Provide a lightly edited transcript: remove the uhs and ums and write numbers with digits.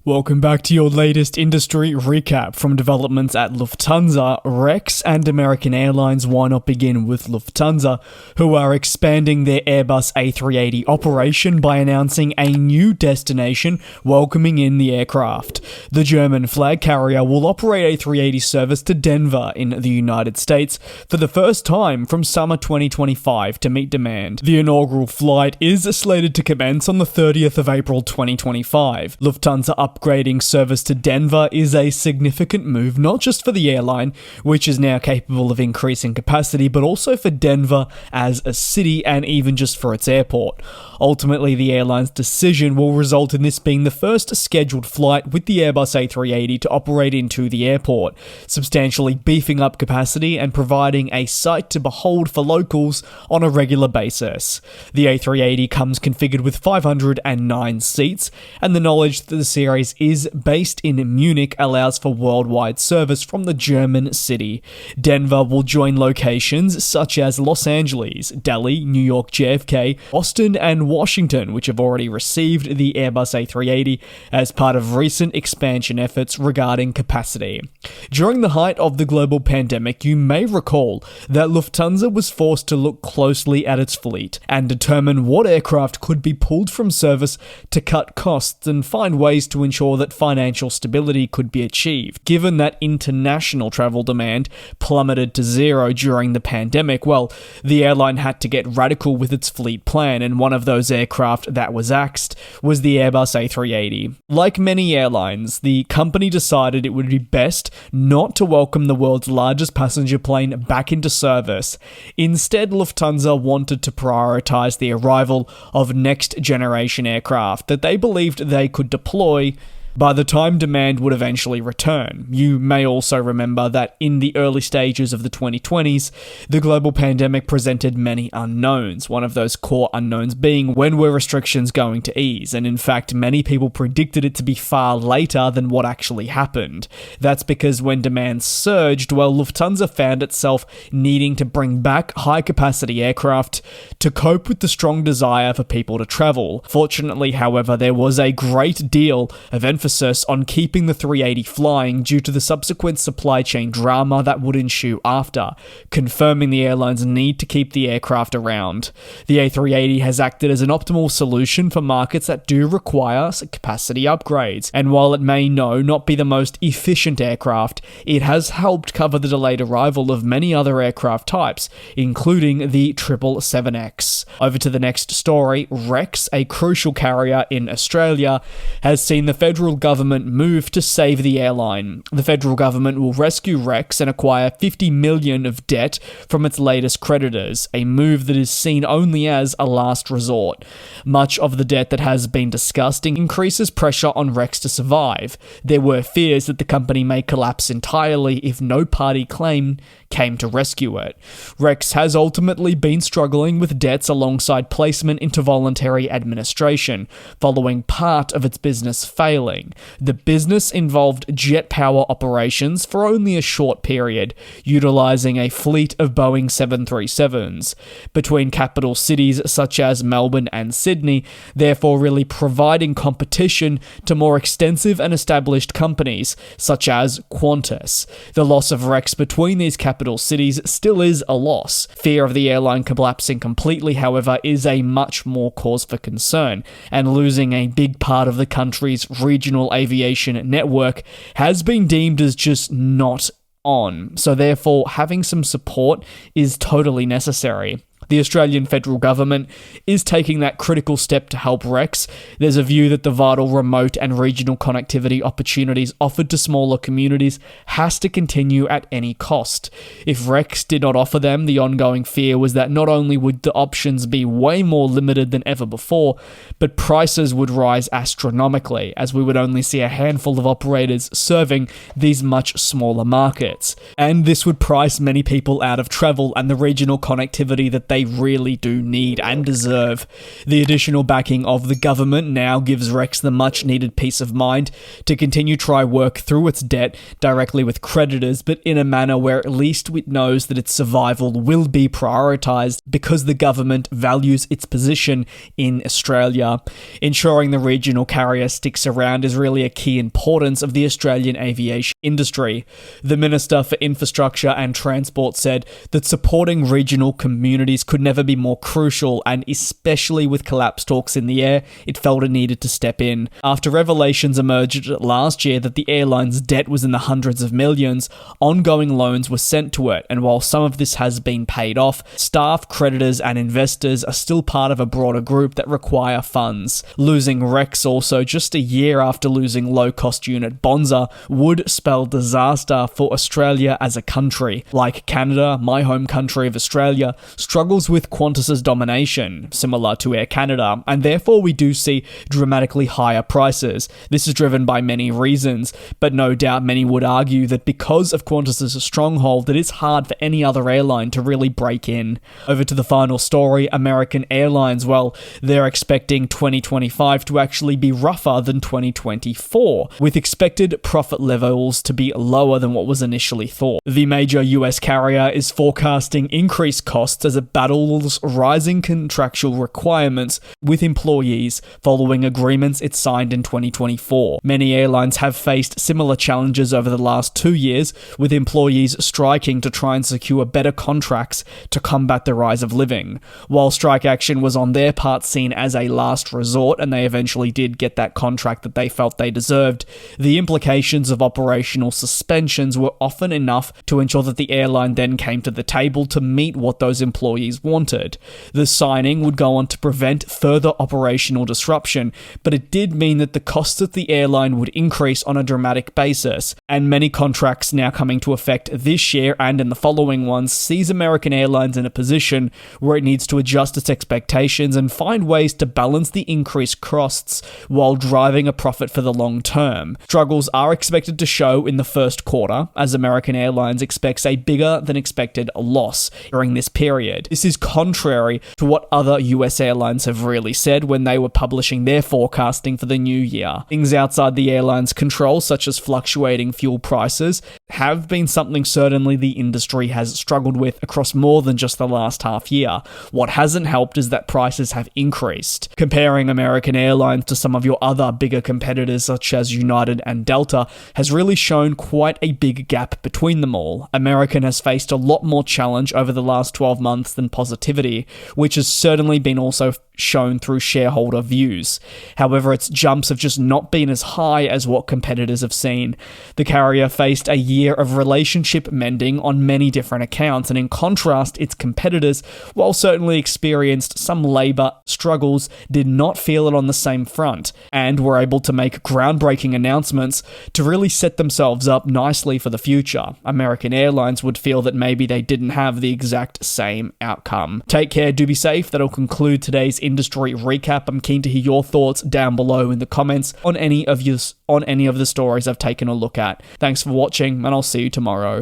Welcome back to your latest industry recap. From developments at Lufthansa, Rex, and American Airlines. Why not begin with Lufthansa, who are expanding their Airbus A380 operation by announcing a new destination welcoming in the aircraft. The German flag carrier will operate A380 service to Denver in the United States for the first time from summer 2025 to meet demand. The inaugural flight is slated to commence on the 30th of April 2025. Lufthansa upgrading service to Denver is a significant move, not just for the airline, which is now capable of increasing capacity, but also for Denver as a city and even just for its airport. Ultimately, the airline's decision will result in this being the first scheduled flight with the Airbus A380 to operate into the airport, substantially beefing up capacity and providing a sight to behold for locals on a regular basis. The A380 comes configured with 509 seats, and the knowledge that the series is based in Munich allows for worldwide service from the German city. Denver will join locations such as Los Angeles, Delhi, New York JFK, Boston, and Washington, which have already received the Airbus A380 as part of recent expansion efforts regarding capacity. During the height of the global pandemic, you may recall that Lufthansa was forced to look closely at its fleet and determine what aircraft could be pulled from service to cut costs and find ways to ensure that financial stability could be achieved. Given that international travel demand plummeted to zero during the pandemic, well, the airline had to get radical with its fleet plan, and one of those aircraft that was axed was the Airbus A380. Like many airlines, the company decided it would be best not to welcome the world's largest passenger plane back into service. Instead, Lufthansa wanted to prioritize the arrival of next-generation aircraft that they believed they could deploy by the time demand would eventually return. You may also remember that in the early stages of the 2020s, the global pandemic presented many unknowns, one of those core unknowns being when were restrictions going to ease, and in fact many people predicted it to be far later than what actually happened. That's because when demand surged, well, Lufthansa found itself needing to bring back high-capacity aircraft to cope with the strong desire for people to travel. Fortunately, however, there was a great deal of emphasis on keeping the 380 flying due to the subsequent supply chain drama that would ensue after, confirming the airline's need to keep the aircraft around. The A380 has acted as an optimal solution for markets that do require capacity upgrades, and while it may not be the most efficient aircraft, it has helped cover the delayed arrival of many other aircraft types, including the 777X. Over to the next story. Rex, a crucial carrier in Australia, has seen the federal government move to save the airline. The federal government will rescue Rex and acquire $50 million of debt from its latest creditors, a move that is seen only as a last resort. Much of the debt that has been discussed increases pressure on Rex to survive. There were fears that the company may collapse entirely if no party came to rescue it. Rex has ultimately been struggling with debts alongside placement into voluntary administration, following part of its business failing. The business involved jet power operations for only a short period, utilizing a fleet of Boeing 737s between capital cities such as Melbourne and Sydney, therefore really providing competition to more extensive and established companies such as Qantas. The loss of Rex between these capital cities still is a loss. Fear of the airline collapsing completely, however, is a much more cause for concern, and losing a big part of the country's regional aviation network has been deemed as just not on. So therefore, having some support is totally necessary. The Australian federal government is taking that critical step to help Rex. There's a view that the vital remote and regional connectivity opportunities offered to smaller communities has to continue at any cost. If Rex did not offer them, the ongoing fear was that not only would the options be way more limited than ever before, but prices would rise astronomically, as we would only see a handful of operators serving these much smaller markets. And this would price many people out of travel and the regional connectivity that they they really do need and deserve. The additional backing of the government now gives Rex the much needed peace of mind to continue try work through its debt directly with creditors, but in a manner where at least it knows that its survival will be prioritised because the government values its position in Australia. Ensuring the regional carrier sticks around is really a key importance of the Australian aviation industry. The Minister for Infrastructure and Transport said that supporting regional communities could never be more crucial, and especially with collapse talks in the air, it felt it needed to step in. After revelations emerged last year that the airline's debt was in the hundreds of millions, ongoing loans were sent to it, and while some of this has been paid off, staff, creditors and investors are still part of a broader group that require funds. Losing Rex also just a year after losing low-cost unit Bonza would spell disaster for Australia as a country. Like Canada, my home country of Australia struggles with Qantas's domination, similar to Air Canada, and therefore we do see dramatically higher prices. This is driven by many reasons, but no doubt many would argue that because of Qantas's stronghold, it is hard for any other airline to really break in. Over to the final story, American Airlines. Well, they're expecting 2025 to actually be rougher than 2024, with expected profit levels to be lower than what was initially thought. The major US carrier is forecasting increased costs as it battles rising contractual requirements with employees following agreements it signed in 2024. Many airlines have faced similar challenges over the last 2 years, with employees striking to try and secure better contracts to combat the rise of living. While strike action was on their part seen as a last resort, and they eventually did get that contract that they felt they deserved, the implications of operational suspensions were often enough to ensure that the airline then came to the table to meet what those employees wanted. The signing would go on to prevent further operational disruption, but it did mean that the costs of the airline would increase on a dramatic basis, and many contracts now coming to effect this year and in the following ones sees American Airlines in a position where it needs to adjust its expectations and find ways to balance the increased costs while driving a profit for the long term. Struggles are expected to show in the first quarter, as American Airlines expects a bigger than expected loss during this period. This is contrary to what other US airlines have really said when they were publishing their forecasting for the new year. Things outside the airline's control, such as fluctuating fuel prices, have been something certainly the industry has struggled with across more than just the last half year. What hasn't helped is that prices have increased. Comparing American Airlines to some of your other bigger competitors such as United and Delta has really shown quite a big gap between them all. American has faced a lot more challenge over the last 12 months than positivity, which has certainly been also shown through shareholder views. However, its jumps have just not been as high as what competitors have seen. The carrier faced a year of relationship mending on many different accounts, and in contrast, its competitors, while certainly experienced some labour struggles, did not feel it on the same front, and were able to make groundbreaking announcements to really set themselves up nicely for the future. American Airlines would feel that maybe they didn't have the exact same outcome. Take care, do be safe. That'll conclude today's industry recap. I'm keen to hear your thoughts down below in the comments on any of the stories I've taken a look at. Thanks for watching, and I'll see you tomorrow.